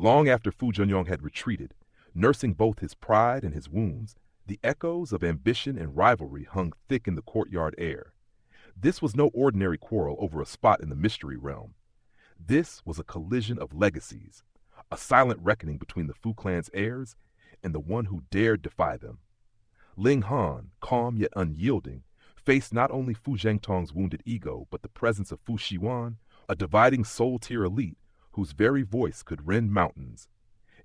Long after Fu Junyong had retreated, nursing both his pride and his wounds, the echoes of ambition and rivalry hung thick in the courtyard air. This was no ordinary quarrel over a spot in the mystery realm. This was a collision of legacies, a silent reckoning between the Fu clan's heirs and the one who dared defy them. Ling Han, calm yet unyielding, faced not only Fu Zhengtong's wounded ego, but the presence of Fu Siyuan, a dividing soul-tier elite whose very voice could rend mountains.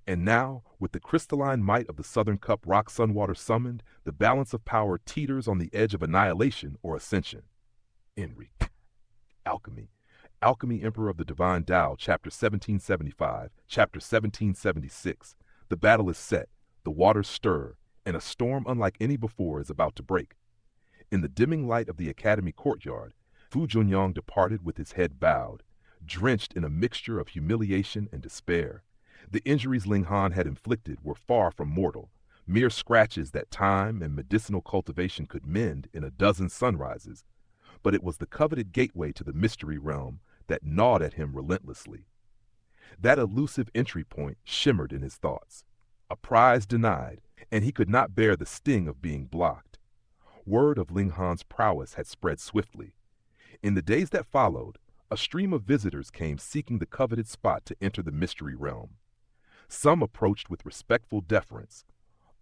And now, with the crystalline might of the Southern Cup rock sunwater summoned, the balance of power teeters on the edge of annihilation or ascension. Enri. Alchemy. Alchemy Emperor of the Divine Dao, Chapter 1775, Chapter 1776. The battle is set, the waters stir, and a storm unlike any before is about to break. In the dimming light of the academy courtyard, Fu Junyong departed with his head bowed, drenched in a mixture of humiliation and despair. The injuries Ling Han had inflicted were far from mortal, mere scratches that time and medicinal cultivation could mend in a dozen sunrises. But it was the coveted gateway to the mystery realm that gnawed at him relentlessly. That elusive entry point shimmered in his thoughts. A prize denied, and he could not bear the sting of being blocked. Word of Ling Han's prowess had spread swiftly. In the days that followed, a stream of visitors came seeking the coveted spot to enter the mystery realm. Some approached with respectful deference,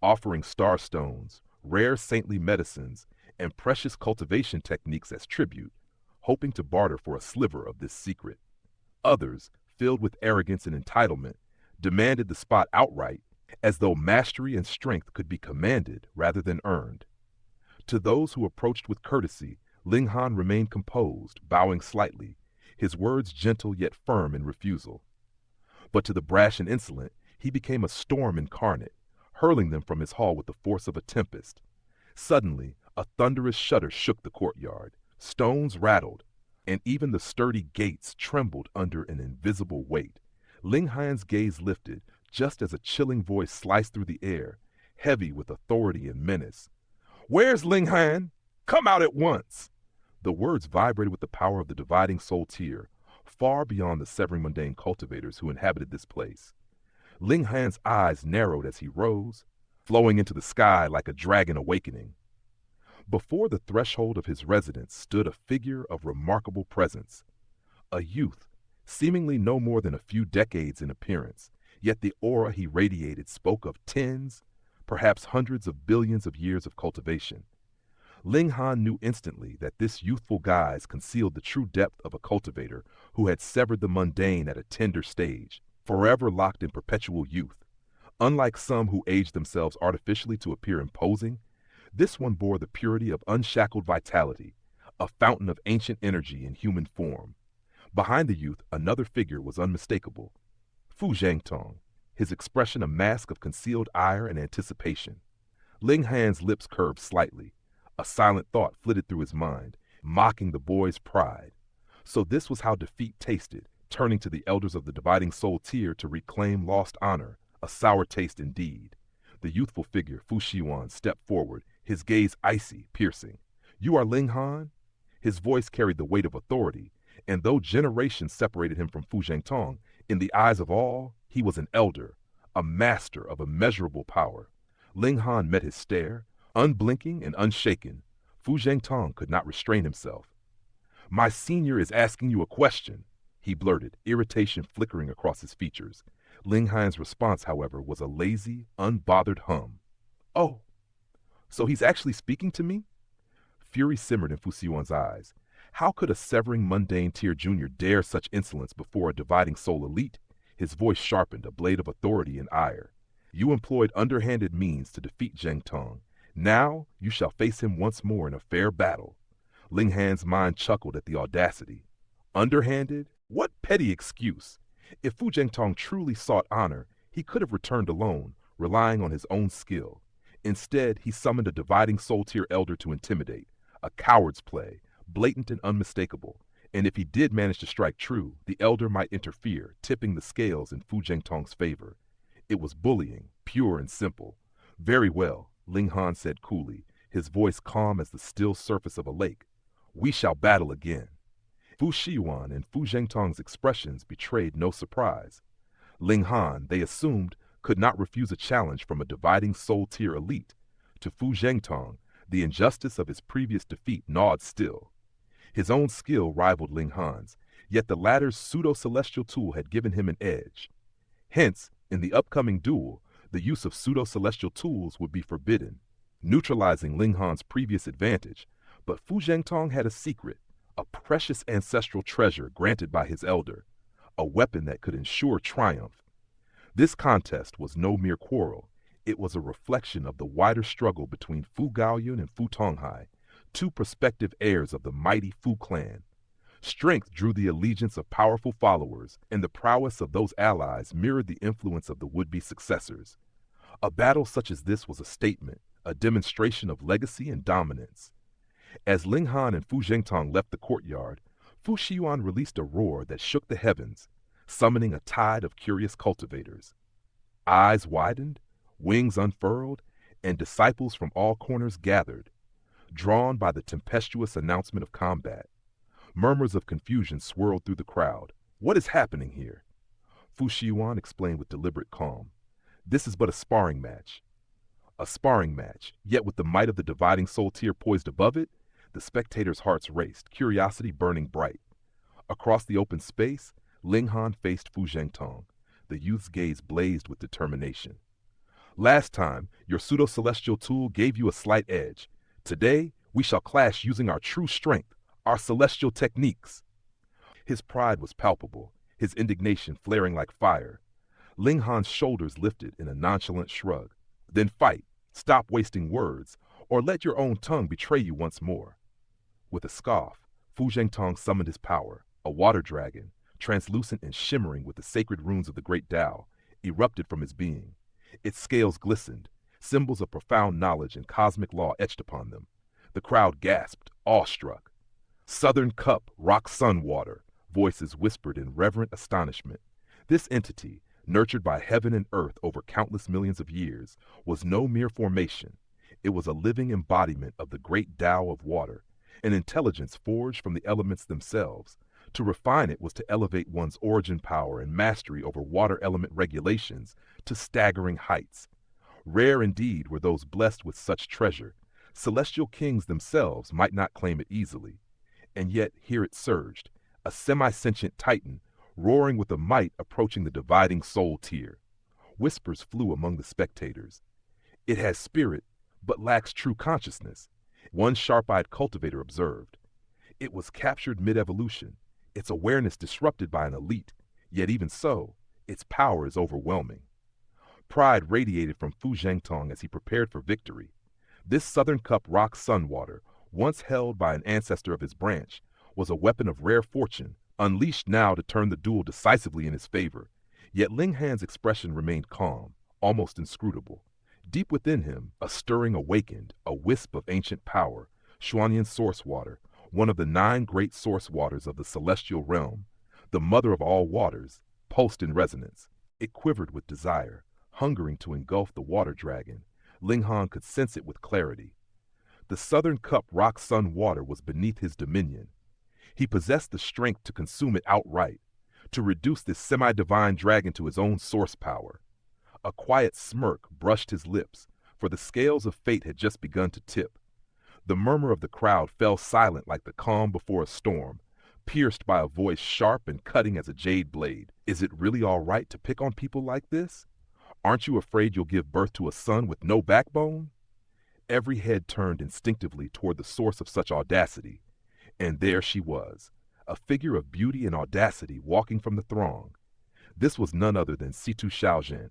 offering starstones, rare saintly medicines, and precious cultivation techniques as tribute, hoping to barter for a sliver of this secret. Others, filled with arrogance and entitlement, demanded the spot outright, as though mastery and strength could be commanded rather than earned. To those who approached with courtesy, Ling Han remained composed, bowing slightly, his words gentle yet firm in refusal. But to the brash and insolent, he became a storm incarnate, hurling them from his hall with the force of a tempest. Suddenly, a thunderous shudder shook the courtyard, stones rattled, and even the sturdy gates trembled under an invisible weight. Ling Han's gaze lifted, just as a chilling voice sliced through the air, heavy with authority and menace. "Where's Ling Han? Come out at once!" The words vibrated with the power of the dividing soul tier, far beyond the severing mundane cultivators who inhabited this place. Ling Han's eyes narrowed as he rose, flowing into the sky like a dragon awakening. Before the threshold of his residence stood a figure of remarkable presence, a youth, seemingly no more than a few decades in appearance, yet the aura he radiated spoke of tens, perhaps hundreds of billions of years of cultivation. Ling Han knew instantly that this youthful guise concealed the true depth of a cultivator who had severed the mundane at a tender stage, forever locked in perpetual youth. Unlike some who age themselves artificially to appear imposing, this one bore the purity of unshackled vitality, a fountain of ancient energy in human form. Behind the youth, another figure was unmistakable. Fu Zhengtong, his expression a mask of concealed ire and anticipation. Ling Han's lips curved slightly. A silent thought flitted through his mind, mocking the boy's pride. So this was how defeat tasted, turning to the elders of the dividing soul tier to reclaim lost honor, a sour taste indeed. The youthful figure, Fu Siyuan, stepped forward, his gaze icy, piercing. "You are Ling Han?" His voice carried the weight of authority, and though generations separated him from Fu Zhengtong, in the eyes of all, he was an elder, a master of immeasurable power. Ling Han met his stare, unblinking and unshaken. Fu Zhengtong could not restrain himself. "My senior is asking you a question," he blurted, irritation flickering across his features. Ling Han's response, however, was a lazy, unbothered hum. "Oh, so he's actually speaking to me?" Fury simmered in Fu Siyuan's eyes. How could a severing mundane tier junior dare such insolence before a dividing soul elite? His voice sharpened, a blade of authority and ire. "You employed underhanded means to defeat Zhengtong. Now you shall face him once more in a fair battle." Ling Han's mind chuckled at the audacity. Underhanded? What petty excuse! If Fu Zhengtong truly sought honor, he could have returned alone, relying on his own skill. Instead, he summoned a dividing soul tier elder to intimidate. A coward's play, blatant and unmistakable. And if he did manage to strike true, the elder might interfere, tipping the scales in Fu Zhengtong's favor. It was bullying, pure and simple. "Very well," Ling Han said coolly, his voice calm as the still surface of a lake. "We shall battle again." Fu Siyuan and Fu Zhengtong's expressions betrayed no surprise. Ling Han, they assumed, could not refuse a challenge from a dividing soul-tier elite. To Fu Zhengtong, the injustice of his previous defeat gnawed still. His own skill rivaled Ling Han's, yet the latter's pseudo-celestial tool had given him an edge. Hence, in the upcoming duel, the use of pseudo-celestial tools would be forbidden, neutralizing Ling Han's previous advantage. But Fu Zhengtong had a secret, a precious ancestral treasure granted by his elder, a weapon that could ensure triumph. This contest was no mere quarrel. It was a reflection of the wider struggle between Fu Gaoyun and Fu Tonghai, two prospective heirs of the mighty Fu clan. Strength drew the allegiance of powerful followers, and the prowess of those allies mirrored the influence of the would-be successors. A battle such as this was a statement, a demonstration of legacy and dominance. As Ling Han and Fu Zhengtong left the courtyard, Fu Siyuan released a roar that shook the heavens, summoning a tide of curious cultivators. Eyes widened, wings unfurled, and disciples from all corners gathered, drawn by the tempestuous announcement of combat. Murmurs of confusion swirled through the crowd. What is happening here? Fu Siyuan explained with deliberate calm. This is but a sparring match. A sparring match, yet with the might of the dividing soul tier poised above it, the spectators' hearts raced, curiosity burning bright. Across the open space, Ling Han faced Fu Zhengtong. The youth's gaze blazed with determination. Last time, your pseudo-celestial tool gave you a slight edge. Today, we shall clash using our true strength, our celestial techniques. His pride was palpable, his indignation flaring like fire. Ling Han's shoulders lifted in a nonchalant shrug. Then fight, stop wasting words, or let your own tongue betray you once more. With a scoff, Fu Zhengtong summoned his power, a water dragon, translucent and shimmering with the sacred runes of the great Dao, erupted from his being. Its scales glistened, symbols of profound knowledge and cosmic law etched upon them. The crowd gasped, awestruck. Southern Cup, rock sun water, voices whispered in reverent astonishment. This entity, nurtured by heaven and earth over countless millions of years, was no mere formation. It was a living embodiment of the great Tao of water, an intelligence forged from the elements themselves. To refine it was to elevate one's origin power and mastery over water element regulations to staggering heights. Rare indeed were those blessed with such treasure. Celestial kings themselves might not claim it easily. And yet here it surged, a semi-sentient titan, roaring with a might approaching the dividing soul tier. Whispers flew among the spectators. It has spirit, but lacks true consciousness, one sharp-eyed cultivator observed. It was captured mid-evolution, its awareness disrupted by an elite, yet even so, its power is overwhelming. Pride radiated from Fu Zhengtong as he prepared for victory. This Southern Cup rock sun water, once held by an ancestor of his branch, was a weapon of rare fortune, unleashed now to turn the duel decisively in his favor. Yet Ling Han's expression remained calm, almost inscrutable. Deep within him, a stirring awakened, a wisp of ancient power, Xuanyan source water, one of the 9 great source waters of the celestial realm, the mother of all waters, pulsed in resonance. It quivered with desire, hungering to engulf the water dragon. Ling Han could sense it with clarity. The Southern Cup rock sun water was beneath his dominion. He possessed the strength to consume it outright, to reduce this semi-divine dragon to his own source power. A quiet smirk brushed his lips, for the scales of fate had just begun to tip. The murmur of the crowd fell silent like the calm before a storm, pierced by a voice sharp and cutting as a jade blade. Is it really all right to pick on people like this? Aren't you afraid you'll give birth to a son with no backbone? Every head turned instinctively toward the source of such audacity. And there she was, a figure of beauty and audacity walking from the throng. This was none other than Situ Shaozhen.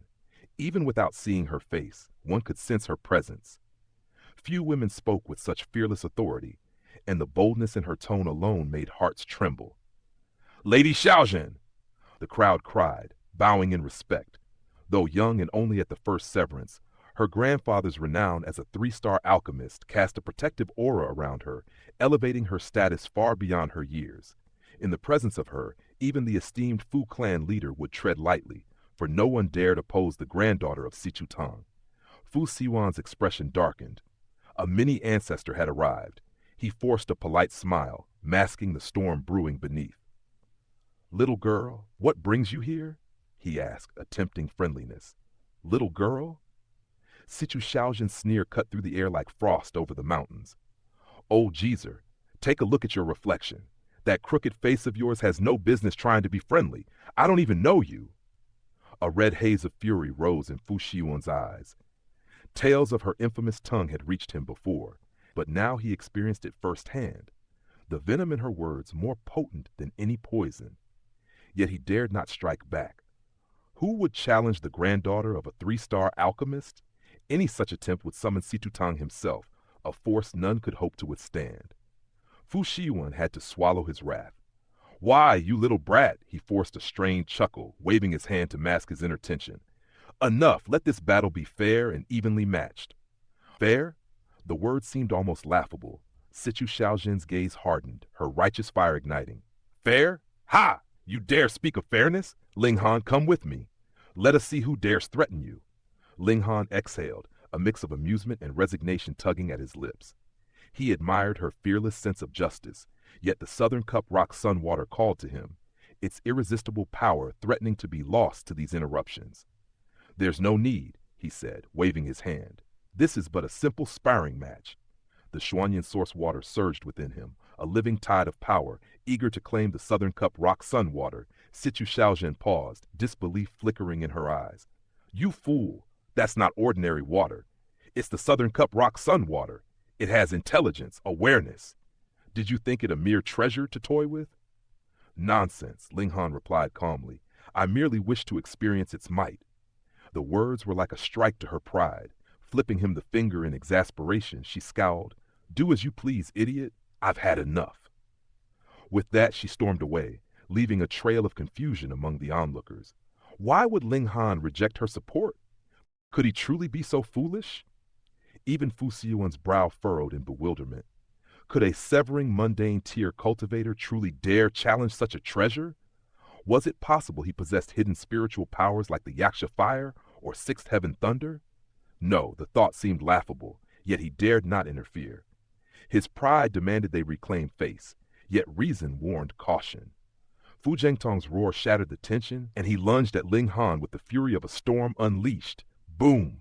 Even without seeing her face, one could sense her presence. Few women spoke with such fearless authority, and the boldness in her tone alone made hearts tremble. "Lady Shaozhen!" the crowd cried, bowing in respect. Though young and only at the first severance, her grandfather's renown as a 3-star alchemist cast a protective aura around her, elevating her status far beyond her years. In the presence of her, even the esteemed Fu clan leader would tread lightly, for no one dared oppose the granddaughter of Sichuan. Fu Siyuan's expression darkened. A mini ancestor had arrived. He forced a polite smile, masking the storm brewing beneath. "Little girl, what brings you here?" he asked, attempting friendliness. Little girl? Situ Shaojian's sneer cut through the air like frost over the mountains. Oh, Jeezer, take a look at your reflection. That crooked face of yours has no business trying to be friendly. I don't even know you. A red haze of fury rose in Fu Siyuan's eyes. Tales of her infamous tongue had reached him before, but now he experienced it firsthand. The venom in her words more potent than any poison. Yet he dared not strike back. Who would challenge the granddaughter of a 3-star alchemist? Any such attempt would summon Situtang himself, a force none could hope to withstand. Fu Siyuan had to swallow his wrath. Why, you little brat, he forced a strained chuckle, waving his hand to mask his inner tension. Enough, let this battle be fair and evenly matched. Fair? The word seemed almost laughable. Situ Shaojian's gaze hardened, her righteous fire igniting. Fair? Ha! You dare speak of fairness? Ling Han, come with me. Let us see who dares threaten you. Ling Han exhaled, a mix of amusement and resignation tugging at his lips. He admired her fearless sense of justice, yet the Southern Cup Rock Sun Water called to him, its irresistible power threatening to be lost to these interruptions. There's no need, he said, waving his hand. This is but a simple sparring match. The Xuanyan source water surged within him, a living tide of power, eager to claim the Southern Cup Rock Sun Water. Situ Shaojian paused, disbelief flickering in her eyes. You fool! That's not ordinary water. It's the Southern Cup Rock Sun Water. It has intelligence, awareness. Did you think it a mere treasure to toy with? Nonsense, Ling Han replied calmly. I merely wish to experience its might. The words were like a strike to her pride. Flipping him the finger in exasperation, she scowled. Do as you please, idiot. I've had enough. With that, she stormed away, leaving a trail of confusion among the onlookers. Why would Ling Han reject her support? Could he truly be so foolish? Even Fu Siyuan's brow furrowed in bewilderment. Could a severing mundane tier cultivator truly dare challenge such a treasure? Was it possible he possessed hidden spiritual powers like the Yaksha fire or sixth heaven thunder? No, the thought seemed laughable, yet he dared not interfere. His pride demanded they reclaim face, yet reason warned caution. Fu Zhengtong's roar shattered the tension, and he lunged at Ling Han with the fury of a storm unleashed. Boom!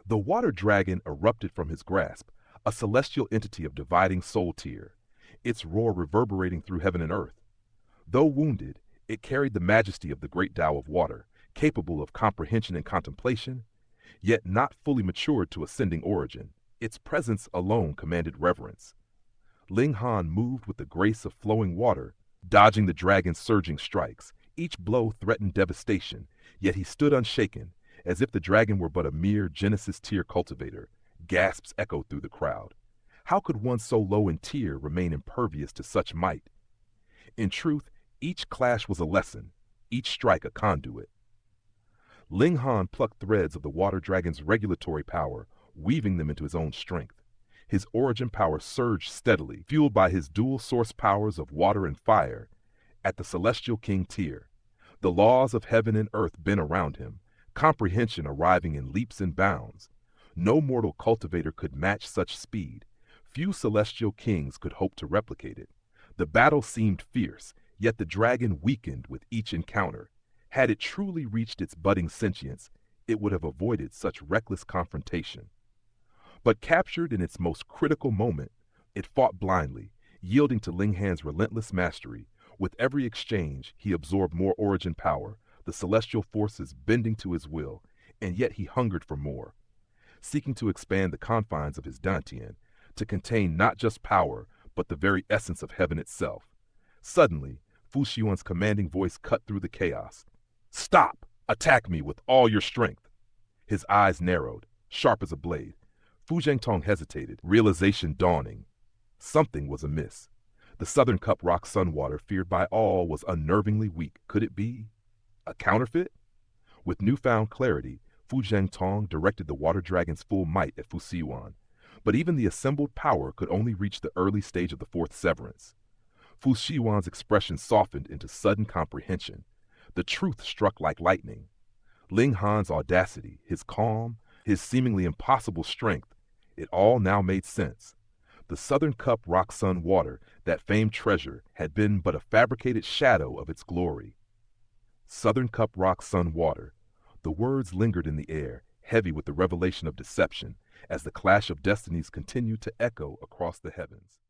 The water dragon erupted from his grasp, a celestial entity of dividing soul tier, its roar reverberating through heaven and earth. Though wounded, it carried the majesty of the great Tao of water, capable of comprehension and contemplation, yet not fully matured to ascending origin. Its presence alone commanded reverence. Ling Han moved with the grace of flowing water, dodging the dragon's surging strikes. Each blow threatened devastation, yet he stood unshaken, as if the dragon were but a mere Genesis tier cultivator. Gasps echoed through the crowd. How could one so low in tier remain impervious to such might? In truth, each clash was a lesson, each strike a conduit. Ling Han plucked threads of the water dragon's regulatory power, weaving them into his own strength. His origin power surged steadily, fueled by his dual source powers of water and fire. At the celestial king tier, the laws of heaven and earth bent around him, comprehension arriving in leaps and bounds. No mortal cultivator could match such speed. Few celestial kings could hope to replicate it. The battle seemed fierce, yet the dragon weakened with each encounter. Had it truly reached its budding sentience, it would have avoided such reckless confrontation. But captured in its most critical moment, it fought blindly, yielding to Ling Han's relentless mastery. With every exchange, he absorbed more origin power, the celestial forces bending to his will, and yet he hungered for more. Seeking to expand the confines of his Dantian, to contain not just power, but the very essence of heaven itself. Suddenly, Fu Siyuan's commanding voice cut through the chaos. Stop! Attack me with all your strength! His eyes narrowed, sharp as a blade. Fu Zhengtong hesitated, realization dawning. Something was amiss. The Southern Cup Rock Sun Water, feared by all, was unnervingly weak. Could it be a counterfeit? With newfound clarity, Fu Zhengtong directed the water dragon's full might at Fu Siyuan, but even the assembled power could only reach the early stage of the fourth severance. Fu Siyuan's expression softened into sudden comprehension. The truth struck like lightning. Ling Han's audacity, his calm, his seemingly impossible strength, it all now made sense. The Southern Cup Rock Sun Water, that famed treasure, had been but a fabricated shadow of its glory. Southern Cup Rock Sun Water. The words lingered in the air, heavy with the revelation of deception, as the clash of destinies continued to echo across the heavens.